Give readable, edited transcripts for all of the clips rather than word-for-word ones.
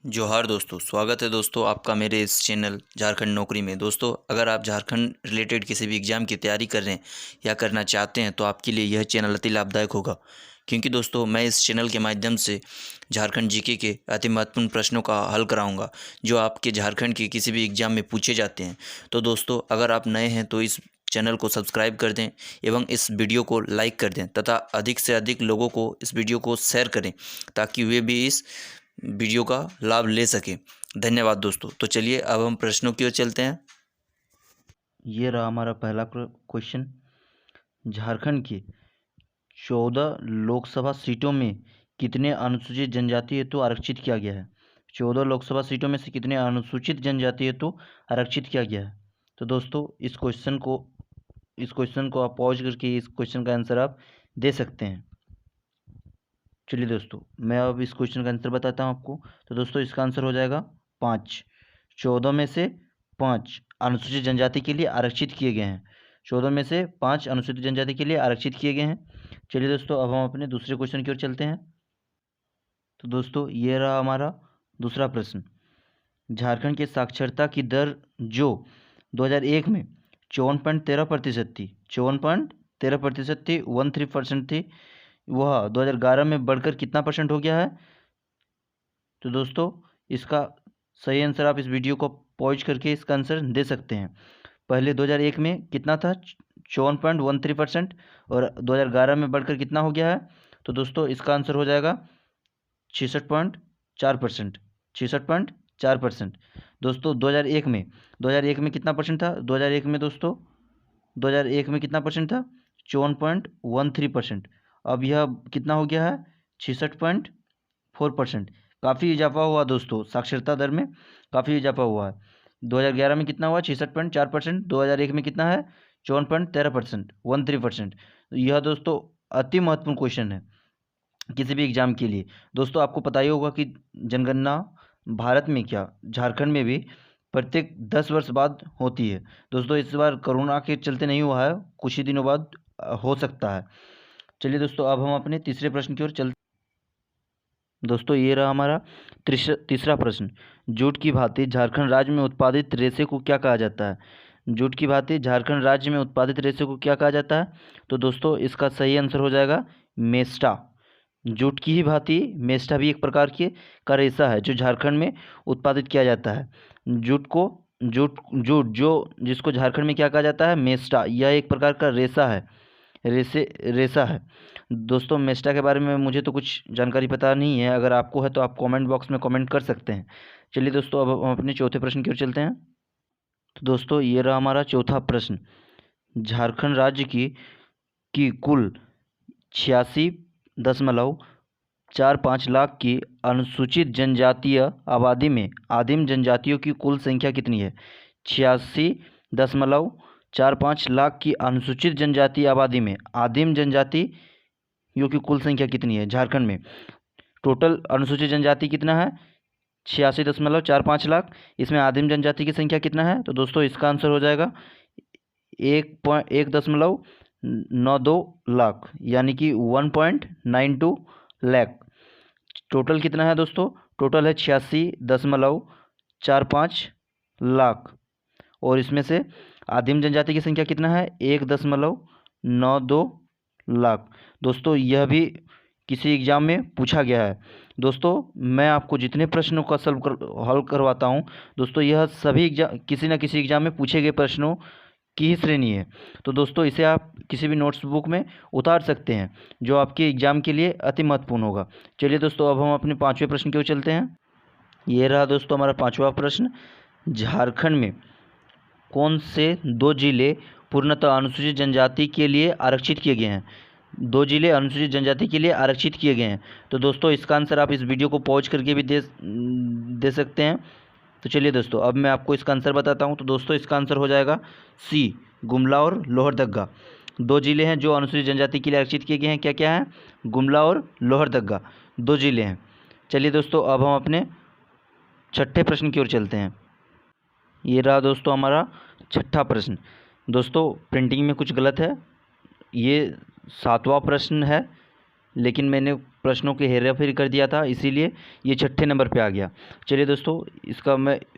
जोहार दोस्तों, स्वागत है दोस्तों आपका मेरे इस चैनल झारखंड नौकरी में। दोस्तों, अगर आप झारखंड रिलेटेड किसी भी एग्ज़ाम की तैयारी कर रहे हैं या करना चाहते हैं तो आपके लिए यह चैनल अति लाभदायक होगा, क्योंकि दोस्तों मैं इस चैनल के माध्यम से झारखंड जीके के अति महत्वपूर्ण प्रश्नों का हल कराऊंगा जो आपके झारखंड के किसी भी एग्ज़ाम में पूछे जाते हैं। तो दोस्तों, अगर आप नए हैं तो इस चैनल को सब्सक्राइब कर दें एवं इस वीडियो को लाइक कर दें तथा अधिक से अधिक लोगों को इस वीडियो को शेयर करें ताकि वे भी इस वीडियो का लाभ ले सकें। धन्यवाद दोस्तों। तो चलिए अब हम प्रश्नों की ओर चलते हैं। ये रहा हमारा पहला क्वेश्चन। झारखंड की 14 लोकसभा सीटों में कितने अनुसूचित जनजाति हेतु आरक्षित किया गया है? 14 लोकसभा सीटों में से कितने अनुसूचित जनजाति हेतु आरक्षित किया गया है? तो दोस्तों इस क्वेश्चन को आप पॉज करके इस क्वेश्चन का आंसर आप दे सकते हैं। चलिए दोस्तों, मैं अब इस क्वेश्चन का आंसर बताता हूँ आपको। तो दोस्तों इसका आंसर हो जाएगा 5। 14 में से 5 अनुसूचित जनजाति के लिए आरक्षित किए गए हैं। 14 में से 5 अनुसूचित जनजाति के लिए आरक्षित किए गए हैं। चलिए दोस्तों, अब हम अपने दूसरे क्वेश्चन की ओर चलते हैं। तो दोस्तों ये रहा हमारा दूसरा प्रश्न। झारखंड की साक्षरता की दर जो 2001 में 54.13% थी, 54.13% थी, 13% थी, वह 2011 में बढ़कर कितना परसेंट हो गया है? तो दोस्तों इसका सही आंसर आप इस वीडियो को पॉज करके इसका आंसर दे सकते हैं। पहले 2001 में कितना था? 54.13%, और 2011 में बढ़कर कितना हो गया है? तो दोस्तों इसका आंसर हो जाएगा 66.4%। 66.4%। दोस्तों 2001 में कितना परसेंट था? 2001 में दोस्तों 2001 में कितना परसेंट था? 54.13%। अब यह कितना हो गया है? 66.4%। काफ़ी इजाफा हुआ दोस्तों, साक्षरता दर में काफ़ी इजाफा हुआ है। 2011 में कितना हुआ? 66.4%। 2001 में कितना है? 54.13%, 13%। यह दोस्तों अति महत्वपूर्ण क्वेश्चन है किसी भी एग्जाम के लिए। दोस्तों आपको पता ही होगा कि जनगणना भारत में क्या झारखंड में भी प्रत्येक 10 वर्ष बाद होती है। दोस्तों इस बार कोरोना के चलते नहीं हुआ है, कुछ ही दिनों बाद हो सकता है। चलिए दोस्तों, अब हम अपने तीसरे प्रश्न की ओर चलते। दोस्तों ये रहा हमारा तीसरा प्रश्न। जूट की भांति झारखंड राज्य में उत्पादित रेशे को क्या कहा जाता है? जूट की भांति झारखंड राज्य में उत्पादित रेशे को क्या कहा जाता है? तो दोस्तों इसका सही आंसर हो जाएगा मेस्टा। जूट की ही भांति मेस्टा भी एक प्रकार की का रेशा है जो झारखंड में उत्पादित किया जाता है। जूट को जूट जूट जो जिसको झारखंड में क्या कहा जाता है? मेस्टा। यह एक प्रकार का रेशा है। दोस्तों मेस्टा के बारे में मुझे तो कुछ जानकारी पता नहीं है, अगर आपको है तो आप कमेंट बॉक्स में कमेंट कर सकते हैं। चलिए दोस्तों, अब हम अपने चौथे प्रश्न की ओर चलते हैं। तो दोस्तों ये रहा हमारा चौथा प्रश्न। झारखंड राज्य की कुल 86.45 लाख की अनुसूचित जनजातीय आबादी में आदिम जनजातियों की कुल संख्या कितनी है? 86.45 लाख की अनुसूचित जनजातीय आबादी में आदिम जनजातियों की कुल संख्या कितनी है झारखंड में? टोटल अनुसूचित जनजाति कितना है? 86.45 लाख। इसमें आदिम जनजाति की संख्या कितना है? तो दोस्तों इसका आंसर हो जाएगा 1.92 लाख, यानी कि 1.92 लाख। टोटल कितना है दोस्तों? टोटल है 86.45 लाख, और इसमें से आदिम जनजाति की संख्या कितना है? 1.92 लाख। दोस्तों यह भी किसी एग्ज़ाम में पूछा गया है। दोस्तों मैं आपको जितने प्रश्नों का हल करवाता हूं दोस्तों, यह सभी किसी न किसी एग्ज़ाम में पूछे गए प्रश्नों की ही श्रेणी है। तो दोस्तों इसे आप किसी भी नोट्स बुक में उतार सकते हैं जो आपके एग्ज़ाम के लिए अति महत्वपूर्ण होगा। चलिए दोस्तों, अब हम अपने पाँचवें प्रश्न की ओर चलते हैं। ये रहा दोस्तों हमारा पाँचवा प्रश्न। झारखंड में कौन से 2 जिले पूर्णतः अनुसूचित जनजाति के लिए आरक्षित किए गए हैं? 2 जिले अनुसूचित जनजाति के लिए आरक्षित किए गए हैं। तो दोस्तों इसका आंसर आप इस वीडियो को पॉज करके भी दे सकते हैं। तो चलिए दोस्तों, अब मैं आपको इसका आंसर बताता हूं। तो दोस्तों इसका आंसर हो जाएगा सी, गुमला और लोहरदगा। 2 जिले हैं जो अनुसूचित जनजाति के लिए आरक्षित किए गए हैं। क्या क्या है? गुमला और लोहरदगा 2 जिले हैं। चलिए दोस्तों, अब हम अपने छठे प्रश्न की ओर चलते हैं। ये रहा दोस्तों हमारा छठा प्रश्न। दोस्तों प्रिंटिंग में कुछ गलत है, ये 7वां प्रश्न है, लेकिन मैंने प्रश्नों के हेरा फेरी कर दिया था, इसीलिए ये 6ठे नंबर पे आ गया। चलिए दोस्तों,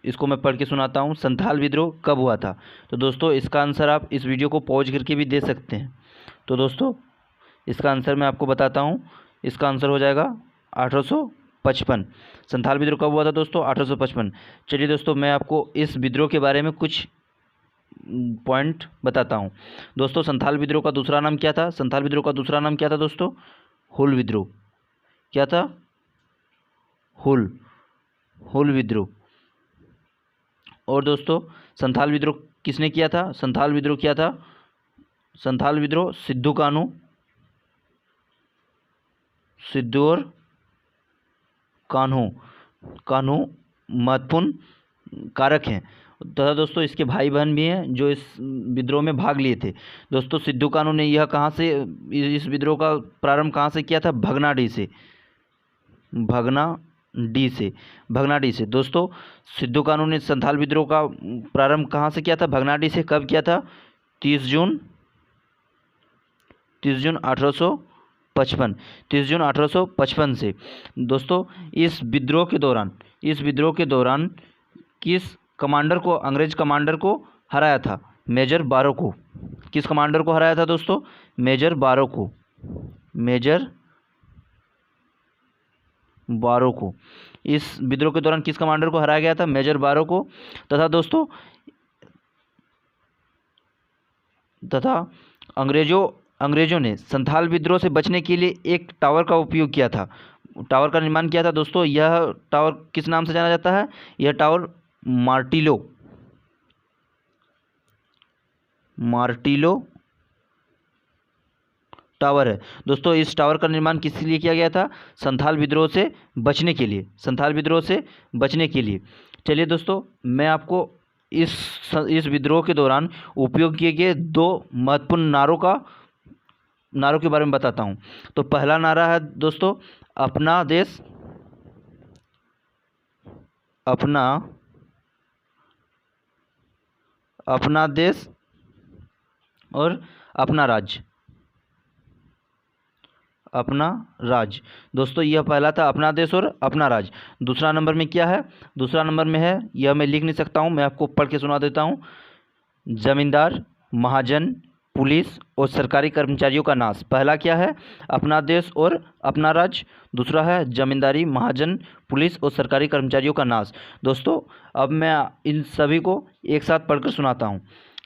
इसको मैं पढ़ के सुनाता हूँ। संथाल विद्रोह कब हुआ था? तो दोस्तों इसका आंसर आप इस वीडियो को पॉज करके भी दे सकते हैं। तो दोस्तों इसका आंसर मैं आपको बताता हूँ। इसका आंसर हो जाएगा 1855। संथाल विद्रोह कब हुआ था दोस्तों? 1855। चलिए दोस्तों, मैं आपको इस विद्रोह के बारे में कुछ पॉइंट बताता हूँ। दोस्तों संथाल विद्रोह का दूसरा नाम क्या था? संथाल विद्रोह का दूसरा नाम क्या था दोस्तों? हुल विद्रोह। क्या था? हुल विद्रोह। और दोस्तों संथाल विद्रोह किसने किया था? संथाल विद्रोह किया था, संथाल विद्रोह सिद्धू और कान्हू महत्वपूर्ण कारक हैं तथा दोस्तों इसके भाई बहन भी हैं जो इस विद्रोह में भाग लिए थे। दोस्तों सिद्धू कान्हू ने यह कहाँ से, इस विद्रोह का प्रारंभ कहाँ से किया था? भगनाडी से। दोस्तों सिद्धू कान्हू ने संथाल विद्रोह का प्रारंभ कहाँ से किया था? भगनाडी से। कब किया था? 30 जून 1855 से। दोस्तों इस विद्रोह के दौरान किस कमांडर को, अंग्रेज कमांडर को हराया था? मेजर बारो को। किस कमांडर को हराया था दोस्तों? मेजर बारो को। इस विद्रोह के दौरान किस कमांडर को हराया गया था? मेजर बारो को। तथा दोस्तों अंग्रेजों ने संथाल विद्रोह से बचने के लिए एक टावर का उपयोग किया था, टावर का निर्माण किया था। दोस्तों यह टावर किस नाम से जाना जाता है? यह टावर मार्टिलो टावर है। दोस्तों इस टावर का निर्माण किस लिए किया गया था? संथाल विद्रोह से बचने के लिए। चलिए दोस्तों मैं आपको इस विद्रोह के दौरान उपयोग किए गए 2 महत्वपूर्ण नारों के बारे में बताता हूं। तो पहला नारा है दोस्तों अपना देश और अपना राज्य। दोस्तों यह पहला था अपना देश और अपना राज्य। दूसरा नंबर में क्या है? दूसरा नंबर में है, यह मैं लिख नहीं सकता हूं, मैं आपको पढ़ के सुना देता हूं। जमींदार, महाजन, पुलिस और सरकारी कर्मचारियों का नाश। पहला क्या है? अपना देश और अपना राज्य। दूसरा है जमींदारी, महाजन, पुलिस और सरकारी कर्मचारियों का नाश। दोस्तों अब मैं इन सभी को एक साथ पढ़कर सुनाता हूँ।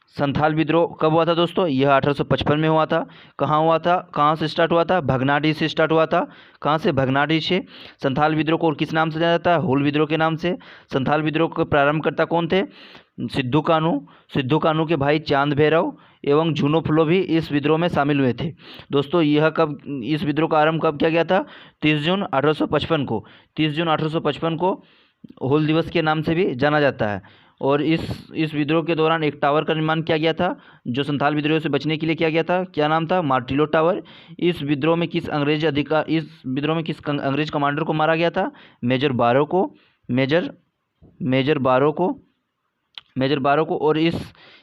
संथाल विद्रोह कब हुआ था दोस्तों? यह 1855 में हुआ था। कहाँ हुआ था? कहाँ से स्टार्ट हुआ था? भगनाडी से स्टार्ट हुआ था। कहाँ से? भगनाडी से। संथाल विद्रोह को और किस नाम से जाना जाता है? हुल विद्रोह के नाम से। संथाल विद्रोह के प्रारंभकर्ता कौन थे? सिद्धू कान्हू के भाई चांद भैरव एवं झुनो फुलो भी इस विद्रोह में शामिल हुए थे। दोस्तों इस विद्रोह का आरंभ कब किया गया था? 30 जून 1855 को। 30 जून 1855 को हुल दिवस के नाम से भी जाना जाता है। और इस विद्रोह के दौरान एक टावर का निर्माण किया गया था जो संथाल विद्रोह से बचने के लिए किया गया था। क्या नाम था? Martello tower. इस विद्रोह में किस अंग्रेज कमांडर को मारा गया था? मेजर बारो को। और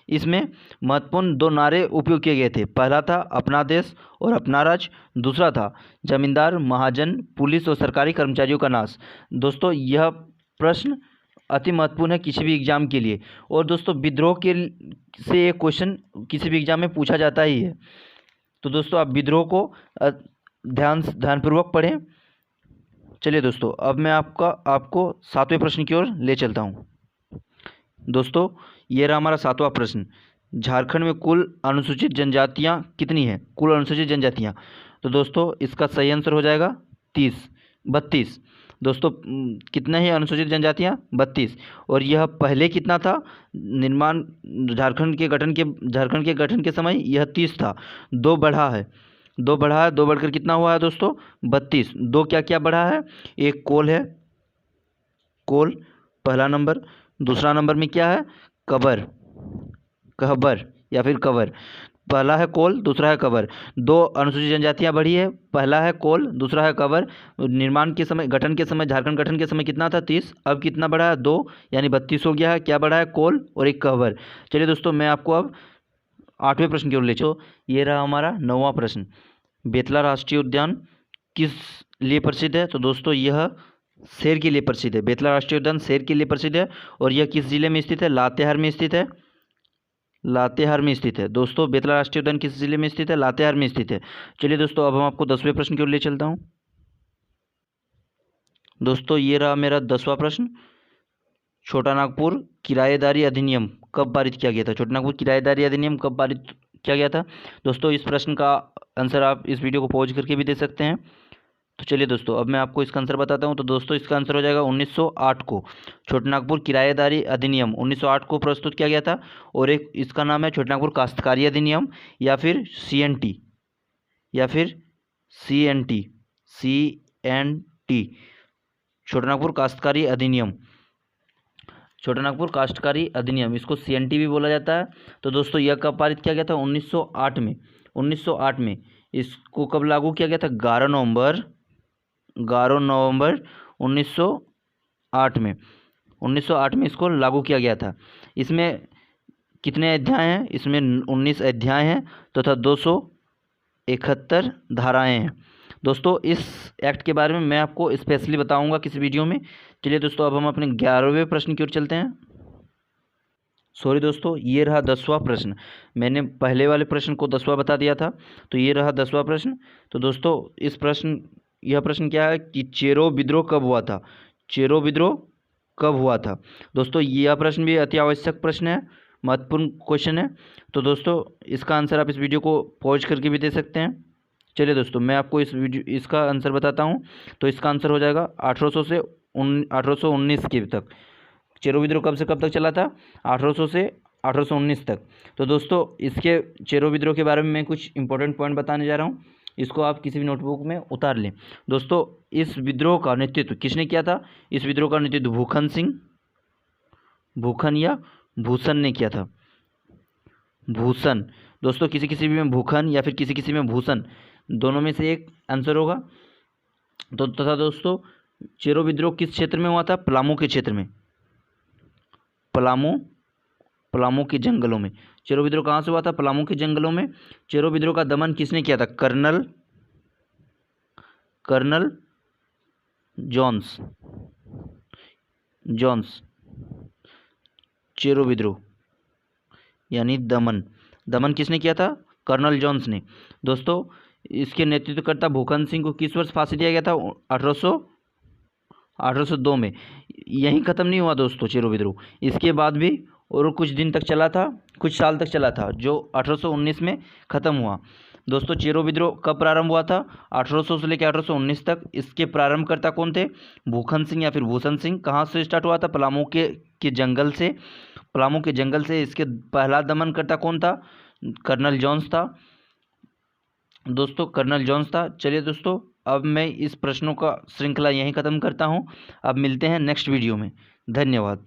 इसमें महत्वपूर्ण 2 नारे उपयोग किए गए थे। पहला था अपना देश और अपना राज्य। दूसरा था जमींदार, महाजन, पुलिस और सरकारी कर्मचारियों का नाश। दोस्तों यह प्रश्न अति महत्वपूर्ण है किसी भी एग्जाम के लिए। और दोस्तों विद्रोह से एक क्वेश्चन किसी भी एग्जाम में पूछा जाता ही है। तो दोस्तों आप विद्रोह को ध्यानपूर्वक पढ़ें। चलिए दोस्तों अब मैं आपको 7वें प्रश्न की ओर ले चलता हूँ। दोस्तों ये रहा हमारा 7वां प्रश्न। झारखंड में कुल अनुसूचित जनजातियाँ कितनी हैं? कुल अनुसूचित जनजातियाँ। तो दोस्तों इसका सही आंसर हो जाएगा 32। दोस्तों कितना ही अनुसूचित जनजातियाँ? 32। और यह पहले कितना था? निर्माण झारखंड के गठन के समय यह 30 था। 2 बढ़ा है, 2 बढ़कर कितना हुआ है दोस्तों? 32। 2 क्या बढ़ा है? एक कोल है, कोल पहला नंबर। दूसरा नंबर में क्या है? कहबर या फिर कवर। पहला है कोल, दूसरा है कवर। 2 अनुसूचित जनजातियां बढ़ी है, पहला है कोल, दूसरा है कवर। गठन के समय झारखंड गठन के समय कितना था? 30। अब कितना बढ़ा है? 2 यानी 32 हो गया है। क्या बढ़ा है? कोल और एक कवर। चलिए दोस्तों मैं आपको अब 8वें प्रश्न की ओर ले चलो। ये रहा हमारा 9वां प्रश्न। बेतला राष्ट्रीय उद्यान किस लिए प्रसिद्ध है? तो दोस्तों यह शेर के लिए प्रसिद्ध है। बेतला राष्ट्रीय उद्यान शेर के लिए प्रसिद्ध है और यह किस जिले में स्थित है? लातेहार में स्थित है। लातेहार में स्थित है। दोस्तों बेतला राष्ट्रीय उद्यान किस जिले में स्थित है? लातेहार में स्थित है। चलिए दोस्तों अब हम आपको 10वें प्रश्न की ओर ले चलता हूँ। दोस्तों ये रहा मेरा 10वां प्रश्न। छोटा नागपुर किराएदारी अधिनियम कब पारित किया गया था? छोटा नागपुर किराएदारी अधिनियम कब पारित किया गया था? दोस्तों इस प्रश्न का आंसर आप इस वीडियो को पॉज करके भी दे सकते हैं। तो चलिए दोस्तों अब मैं आपको इसका आंसर बताता हूं। तो दोस्तों इसका आंसर हो जाएगा 1908 को। छोटा नागपुर किराएदारी अधिनियम 1908 को प्रस्तुत किया गया था। और एक इसका नाम है छोटा नागपुर काश्तकारी अधिनियम या फिर CNT छोटा नागपुर काश्तकारी अधिनियम। छोटा नागपुर काश्तकारी अधिनियम इसको CNT भी बोला जाता है। तो दोस्तों यह कब पारित किया गया था? 1908 में। 1908 में इसको कब लागू किया गया था? 11 नवंबर 1908 में। 1908 में इसको लागू किया गया था। इसमें कितने अध्याय हैं? इसमें 19 अध्याय हैं तथा 271 धाराएं हैं। दोस्तों इस एक्ट के बारे में मैं आपको स्पेशली बताऊंगा किसी वीडियो में। चलिए दोस्तों अब हम अपने 11वें प्रश्न की ओर चलते हैं। सॉरी दोस्तों ये रहा 10वां प्रश्न। मैंने पहले वाले प्रश्न को 10वां बता दिया था, तो ये रहा 10वां प्रश्न। तो दोस्तों यह प्रश्न क्या है कि चेरो विद्रोह कब हुआ था? चेरो विद्रोह कब हुआ था? दोस्तों यह प्रश्न भी अति आवश्यक प्रश्न है, महत्वपूर्ण क्वेश्चन है। तो दोस्तों इसका आंसर आप इस वीडियो को पॉज करके भी दे सकते हैं। चलिए दोस्तों मैं आपको इसका आंसर बताता हूँ। तो इसका आंसर हो जाएगा 1800 से 1819 के तक। चेरो विद्रोह कब से कब तक चला था? 1800 से 1819 तक। तो दोस्तों इसके चेरो विद्रोह के बारे में मैं कुछ इंपॉर्टेंट पॉइंट बताने जा रहा हूँ, इसको आप किसी भी नोटबुक में उतार लें। दोस्तों इस विद्रोह का नेतृत्व किसने किया था? इस विद्रोह का नेतृत्व भूखन या भूषण ने किया था। भूषण। दोस्तों किसी किसी में भूखन या फिर किसी किसी में भूषण, दोनों में से एक आंसर होगा। तो तथा दोस्तों चेरो विद्रोह किस क्षेत्र में हुआ था? पलामू के क्षेत्र में। पलामू के जंगलों में। चेरो विद्रोह कहाँ से हुआ था? पलामू के जंगलों में। चेरो विद्रोह का दमन किसने किया था? Colonel Johns. चेरो विद्रोह यानी दमन किसने किया था? कर्नल जॉन्स ने। दोस्तों इसके नेतृत्वकर्ता भूखन सिंह को किस वर्ष फांसी दिया गया था? 1802 में। यहीं ख़त्म नहीं हुआ दोस्तों चेरो विद्रोह, इसके बाद भी और कुछ दिन तक चला था, कुछ साल तक चला था, जो 1819 में ख़त्म हुआ। दोस्तों चेरो विद्रोह कब प्रारंभ हुआ था? 1800 से लेकर 1819 तक। इसके प्रारंभकर्ता कौन थे? भूखन सिंह या फिर भूषण सिंह। कहाँ से स्टार्ट हुआ था? पलामू के जंगल से। पलामू के जंगल से। इसके पहला दमनकर्ता कौन था? कर्नल जॉन्स था। दोस्तों कर्नल जॉन्स था। चलिए दोस्तों अब मैं इस प्रश्नों का श्रृंखला यहीं ख़त्म करता हूँ। अब मिलते हैं नेक्स्ट वीडियो में। धन्यवाद।